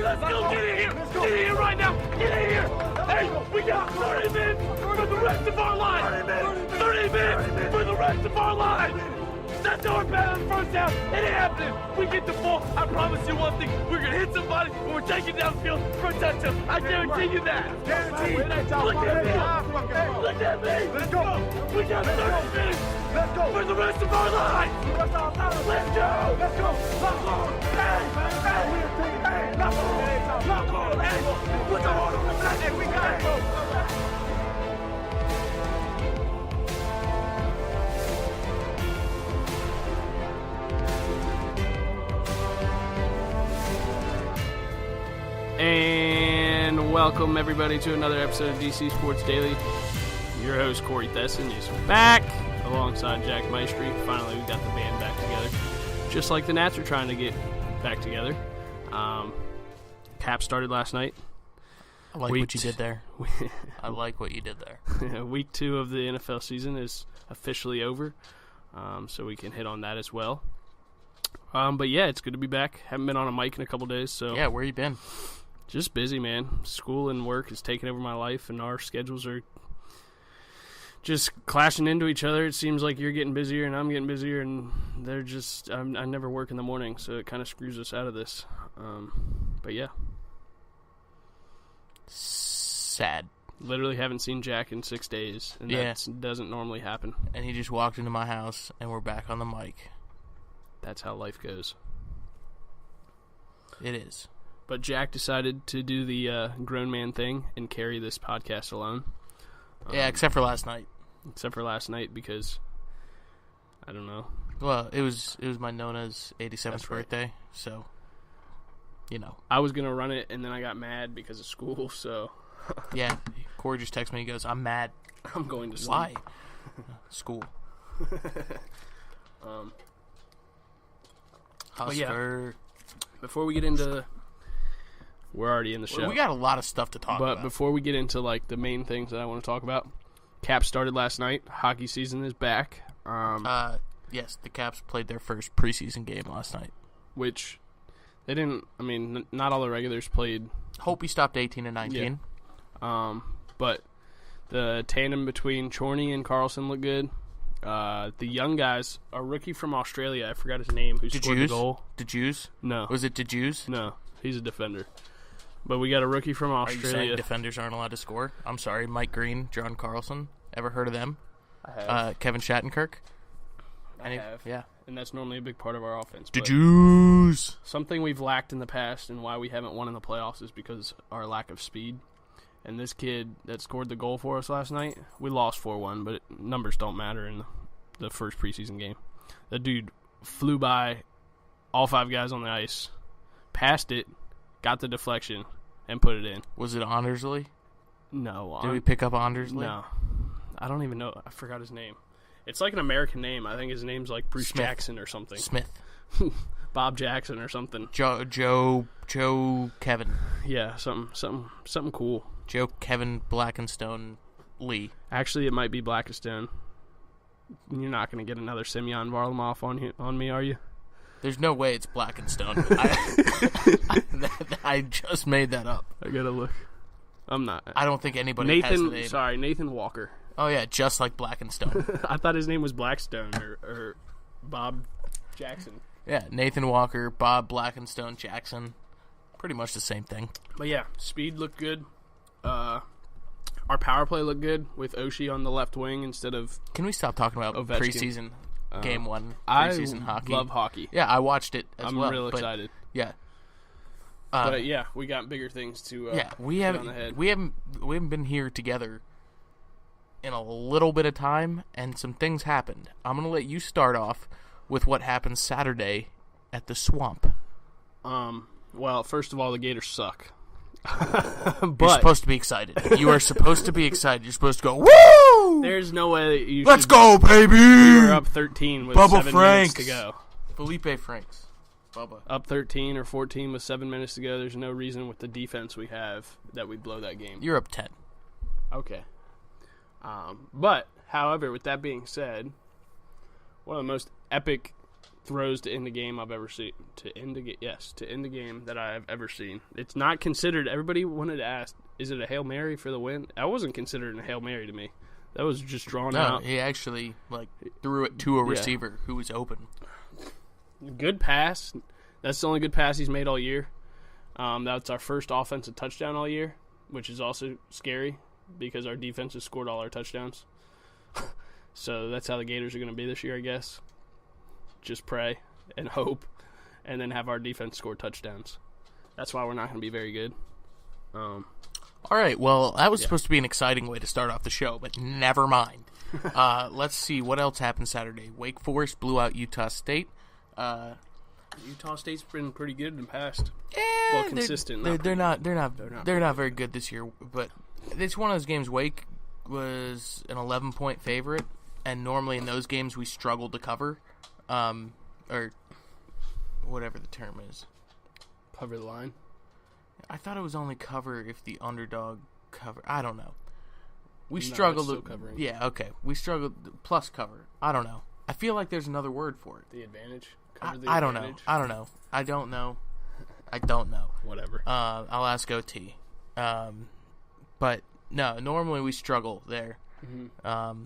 Let's go. Get in here. Get in here right now. Get in here. Hey, we got 30 minutes for the rest of our line. 30 minutes for the rest of our line. That's our bad on the first half. It ain't happening. We get the ball. I promise you one thing. We're going to hit somebody and we're taking downfield for a touchdown. I guarantee you that. Guarantee. Look at me. Look at me. Let's go. We got 30 minutes. Let's go. For the rest of our lives. Let's go. Let's go. Lock on. Hey. Lock on. Lock on. Hey. Put your hold on the back. Hey, we got it. And welcome everybody to another episode of DC Sports Daily. Your host Cory Thesson is back alongside Jack Maestri. Finally, we got the band back together, just like the Nats are trying to get back together. Cap started last night. I like what you did there. I like what you did there. Week 2 of the NFL season is officially over, so we can hit on that as well. But yeah, it's good to be back. Haven't been on a mic in a couple days, so yeah. Where you been? Just busy, man. School and work is taking over my life, and our schedules are just clashing into each other. It seems like you're getting busier and I'm getting busier, and they're just I never work in the morning, so it kind of screws us out of this. But yeah, sad. Literally haven't seen Jack in 6 days, and that doesn't normally happen. And he just walked into my house, and we're back on the mic. That's how life goes. It is. But Jack decided to do the grown man thing and carry this podcast alone. Yeah, except for last night. Except for last night because, I don't know. Well, it was my Nona's 87th birthday, so, you know. I was going to run it, and then I got mad because of school, so. Yeah, Cory just texted me, he goes, I'm mad. I'm going to sleep. Why? School. But yeah, before we get into, we're already in the show. We got a lot of stuff to talk about. But before we get into like the main things that I want to talk about, Caps started last night. Hockey season is back. Yes, the Caps played their first preseason game last night. Which they didn't. I mean, not all the regulars played. Hope he stopped 18 and 19. Yeah. But the tandem between Chorney and Carlson looked good. The young guys, a rookie from Australia, I forgot his name, who scored the goal. DeJeus? No. Was it DeJeus? No, he's a defender. But we got a rookie from Australia. Are you saying defenders aren't allowed to score? I'm sorry, Mike Green, John Carlson. Ever heard of them? I have. Kevin Shattenkirk? I have. Yeah. And that's normally a big part of our offense. DeJeus! Something we've lacked in the past and why we haven't won in the playoffs is because our lack of speed. And this kid that scored the goal for us last night, we lost 4-1, but numbers don't matter in the first preseason game. The dude flew by all 5 guys on the ice, passed it, got the deflection, and put it in. Was it Ondersley? No. Did we pick up Ondersley? No. I don't even know. I forgot his name. It's like an American name. I think his name's like Bruce Smith. Jackson or something. Smith. Bob Jackson or something. Joe Kevin. Yeah, something cool. Joe Kevin Blackenstone Lee. Actually, it might be Blackistone. You're not going to get another Semyon Varlamov on me, are you? There's no way it's Blackenstone. I just made that up. I got to look. I'm not. I don't think anybody has the name. Sorry, Nathan Walker. Oh, yeah, just like Blackenstone. I thought his name was Blackstone or Bob Jackson. Yeah, Nathan Walker, Bob Blackenstone Jackson. Pretty much the same thing. But yeah, speed looked good. Our power play looked good with Oshie on the left wing instead of Can we stop talking about Ovechkin. preseason game 1 preseason hockey? I love hockey. Yeah, I watched it as well. I'm real excited. Yeah. But yeah, we got bigger things to we on the head. We haven't been here together in a little bit of time, and some things happened. I'm going to let you start off with what happened Saturday at the Swamp. Well, first of all, the Gators suck. You're supposed to be excited. You are supposed to be excited. You're supposed to go, woo! There's no way that you Let's should, go, baby! We were up 13 with Bubba 7 Franks. minutes to go. Felipe Franks. Bubba. Up 13 or 14 with 7 minutes to go. There's no reason with the defense we have that we blow that game. You're up 10. Okay. But, however, with that being said, one of the most epic throws to end the game I've ever seen. To end the game that I have ever seen. It's not considered. Everybody wanted to ask, is it a Hail Mary for the win? That wasn't considered a Hail Mary to me. That was just drawn out. He actually threw it to a receiver who was open. Good pass. That's the only good pass he's made all year. That's our first offensive touchdown all year, which is also scary because our defense has scored all our touchdowns. So that's how the Gators are going to be this year, I guess. Just pray and hope, and then have our defense score touchdowns. That's why we're not going to be very good. All right, well, that was supposed to be an exciting way to start off the show, but never mind. Let's see what else happened Saturday. Wake Forest blew out Utah State. Utah State's been pretty good in the past. Consistent. They're not very good this year, but it's one of those games. Wake was an 11-point favorite, and normally in those games we struggle to cover. Or whatever the term is. Cover the line? I thought it was only cover if the underdog cover. I don't know. We struggled. Still covering. Yeah, okay. We struggled plus cover. I don't know. I feel like there's another word for it. The advantage? I don't know. I don't know. Whatever. I'll ask OT. But no, normally we struggle there. Mm-hmm.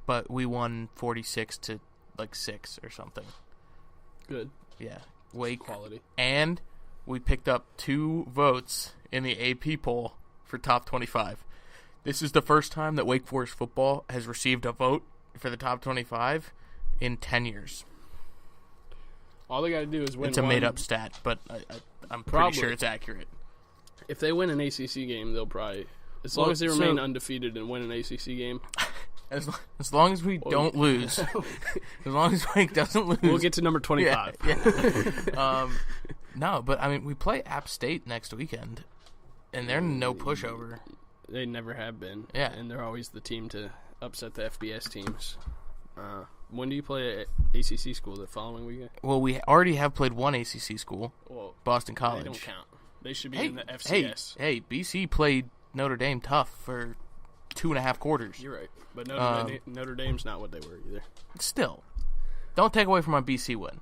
But we won 46-6 or something. Good. Yeah. Wake quality. And we picked up 2 votes in the AP poll for top 25. This is the first time that Wake Forest football has received a vote for the top 25 in 10 years. All they got to do is win. It's a made-up stat, but I'm pretty sure it's accurate. If they win an ACC game, they'll probably, as long as they remain undefeated and win an ACC game. As long as we don't lose. As long as Wake doesn't lose. We'll get to number 25. Yeah. No, but, I mean, we play App State next weekend, and they're no pushover. They never have been. Yeah. And they're always the team to upset the FBS teams. When do you play at ACC school? The following weekend? Well, we already have played one ACC school, Boston College. They don't count. They should be in the FCS. Hey, BC played Notre Dame tough for 2.5 quarters. You're right. But Notre Dame's not what they were either. Still, don't take away from our BC win.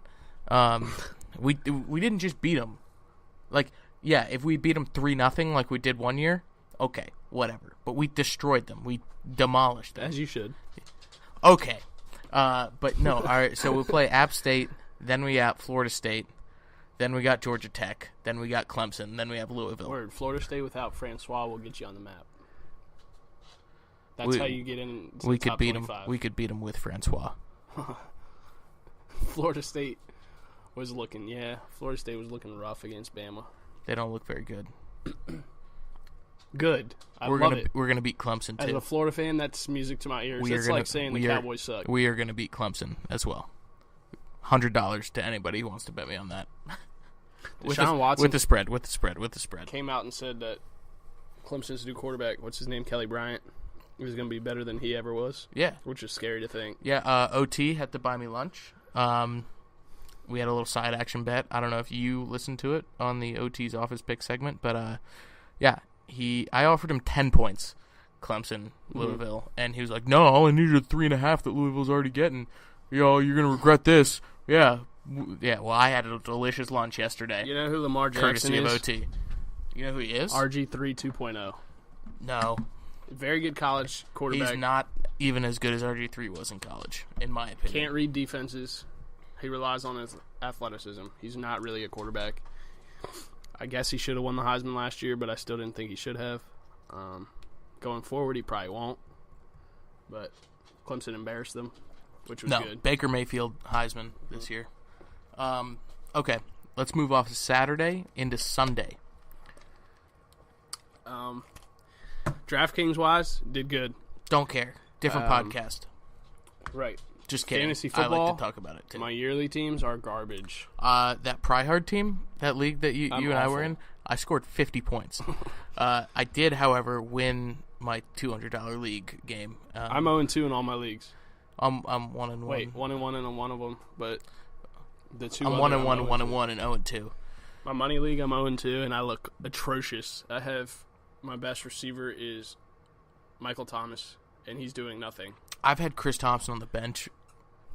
We didn't just beat them. If we beat them 3-0 like we did one year, okay, whatever. But we destroyed them. We demolished them. As you should. Okay. But no, all right, so we play App State, then we got Florida State, then we got Georgia Tech, then we got Clemson, then we have Louisville. Word, Florida State without Francois will get you on the map. That's how you get in to the top 25. We could beat them with Francois. Florida State was looking rough against Bama. They don't look very good. Good. I love it. We're gonna beat Clemson too. As a Florida fan, that's music to my ears. It's like saying the Cowboys suck. We are gonna beat Clemson as well. $100 to anybody who wants to bet me on that. Deshaun Watson with the spread. Came out and said that Clemson's new quarterback, what's his name, Kelly Bryant, was going to be better than he ever was. Yeah, which is scary to think. Yeah. OT had to buy me lunch. We had a little side action bet. I don't know if you listened to it on the OT's office pick segment, but yeah. I offered him 10 points, Clemson, Louisville, and he was like, "No, all I needed a 3.5 that Louisville's already getting. You're gonna regret this." Yeah. Well, I had a delicious lunch yesterday. You know who Lamar Jackson is? Courtesy of OT. You know who he is? RG3 2.0. No. Very good college quarterback. He's not even as good as RG3 was in college, in my opinion. Can't read defenses. He relies on his athleticism. He's not really a quarterback. I guess he should have won the Heisman last year, but I still didn't think he should have. Going forward, he probably won't. But Clemson embarrassed them, which was good. Baker Mayfield Heisman this year. Okay, let's move off of Saturday into Sunday. DraftKings-wise, did good. Don't care. Different podcast. Right. Just kidding. Fantasy football. I like to talk about it, too. My yearly teams are garbage. That Pryhard team, that league that you and I were in, I scored 50 points. I did, however, win my $200 league game. I'm 0-2 in all my leagues. I'm 1-1. Wait, 1-1 in one of them, but the two. I'm 1-1, 1-1, and 0-2. My money league, I'm 0-2, and I look atrocious. I have my best receiver is Michael Thomas, and he's doing nothing. I've had Chris Thompson on the bench.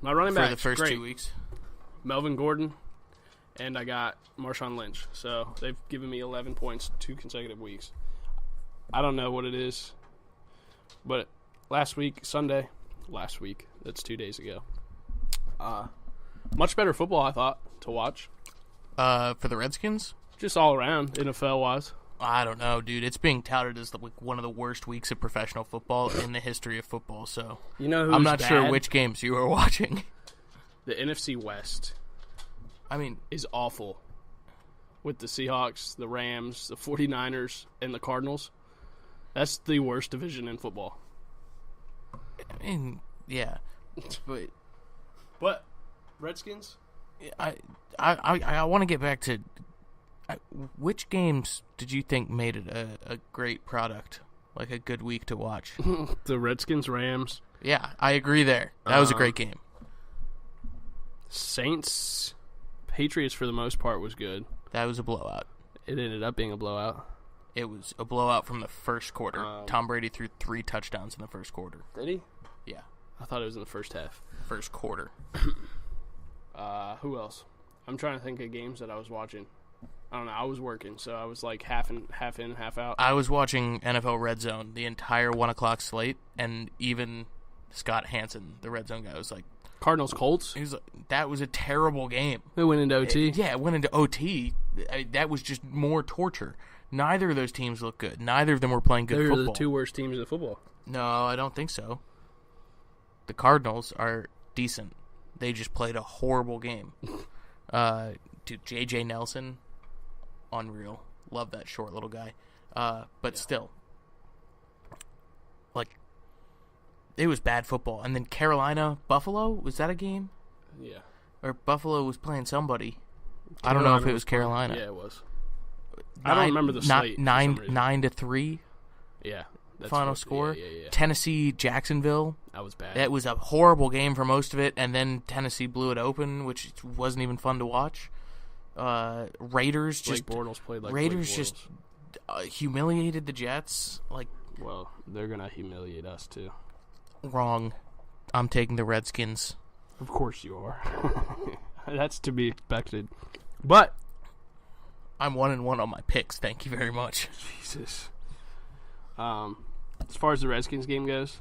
My running back for the first great. 2 weeks. Melvin Gordon, and I got Marshawn Lynch. So they've given me 11 points 2 consecutive weeks. I don't know what it is, but last week, that's 2 days ago. Much better football, I thought, to watch. For the Redskins? Just all around, NFL-wise. I don't know, dude. It's being touted as one of the worst weeks of professional football in the history of football. So you know who's I'm not bad? sure which games you were watching. The NFC West. I mean, is awful. With the Seahawks, the Rams, the 49ers, and the Cardinals. That's the worst division in football. I mean, yeah, but Redskins. I want to get back to which games did you think made it a great product, like a good week to watch? The Redskins, Rams. Yeah, I agree there. That was a great game. Saints, Patriots for the most part was good. That was a blowout. It ended up being a blowout. It was a blowout from the first quarter. Tom Brady threw 3 touchdowns in the first quarter. Did he? Yeah. I thought it was in the first half. First quarter. Who else? I'm trying to think of games that I was watching. I don't know. I was working, so I was like half in, half out. I was watching NFL Red Zone, the entire 1 o'clock slate, and even Scott Hansen, the Red Zone guy, was like, Cardinals Colts. He was like, that was a terrible game. It went into OT. It went into OT. That was just more torture. Neither of those teams looked good. Neither of them were playing good football. They're the 2 worst teams in football. No, I don't think so. The Cardinals are decent. They just played a horrible game. Dude, J.J. Nelson, unreal. Love that short little guy. But still, like, it was bad football. And then Carolina, Buffalo, was that a game? Yeah. Or Buffalo was playing somebody. I don't know if it was Carolina. Yeah, it was. I don't remember the slate. 9-3. Yeah. Final score. Yeah. Tennessee, Jacksonville. That was bad. That was a horrible game for most of it, and then Tennessee blew it open, which wasn't even fun to watch. Raiders just humiliated the Jets. Like, well, they're gonna humiliate us too. Wrong. I'm taking the Redskins. Of course you are. That's to be expected. But I'm 1-1 on my picks. Thank you very much. Jesus. As far as the Redskins game goes,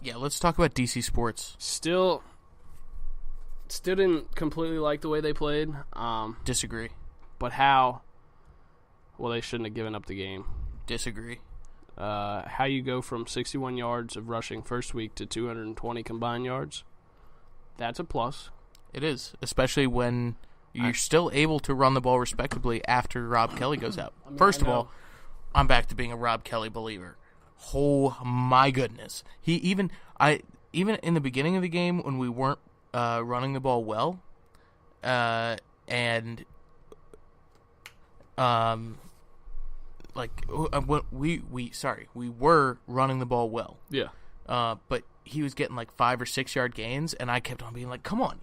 yeah, let's talk about DC sports. Still didn't completely like the way they played. Disagree. But how? Well, they shouldn't have given up the game. Disagree. How you go from 61 yards of rushing first week to 220 combined yards? That's a plus. It is, especially when you're still able to run the ball respectably after Rob Kelly goes out. First of all, I'm back to being a Rob Kelly believer. Oh my goodness! Even in the beginning of the game when we weren't running the ball well, we were running the ball well. Yeah. But he was getting like 5 or 6 yard gains, and I kept on being like, "Come on,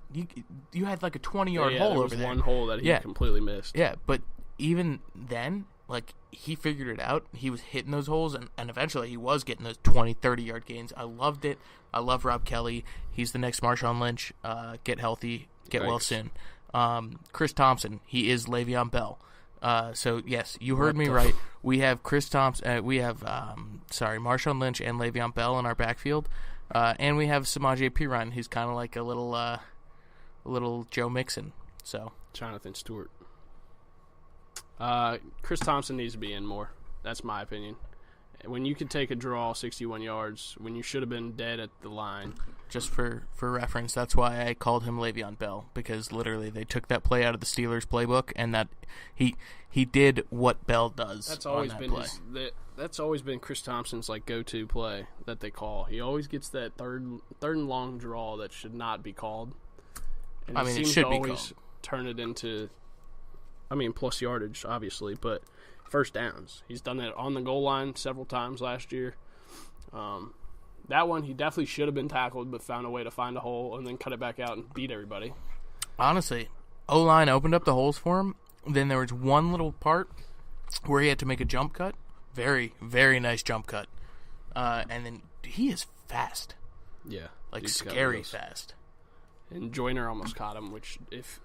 you had like a 20-yard hole over there." One hole that he completely missed. Yeah, but even then, like, he figured it out. He was hitting those holes, and eventually he was getting those 20, 30-yard gains. I loved it. I love Rob Kelly. He's the next Marshawn Lynch. Get healthy. Get well soon. Chris Thompson. He is Le'Veon Bell. So, yes, you heard me right. We have Chris Thompson. Marshawn Lynch and Le'Veon Bell in our backfield. And we have Samaje Perine, who's kind of like a little Joe Mixon. So Jonathan Stewart. Chris Thompson needs to be in more. That's my opinion. When you could take a draw 61 yards, when you should have been dead at the line. Just for reference, that's why I called him Le'Veon Bell, because literally they took that play out of the Steelers playbook, and that he did what Bell does. That's always on that been play. That's always been Chris Thompson's like go-to play that they call. He always gets that third and long draw that should not be called. And it should be always called. Turn it into, plus yardage, obviously, but first downs. He's done that on the goal line several times last year. That one, he definitely should have been tackled, but found a way to find a hole and then cut it back out and beat everybody. Honestly, O-line opened up the holes for him. Then there was one little part where he had to make a jump cut. Very, very nice jump cut. And then he is fast. Yeah. Like, scary fast. and Joyner almost caught him. Which if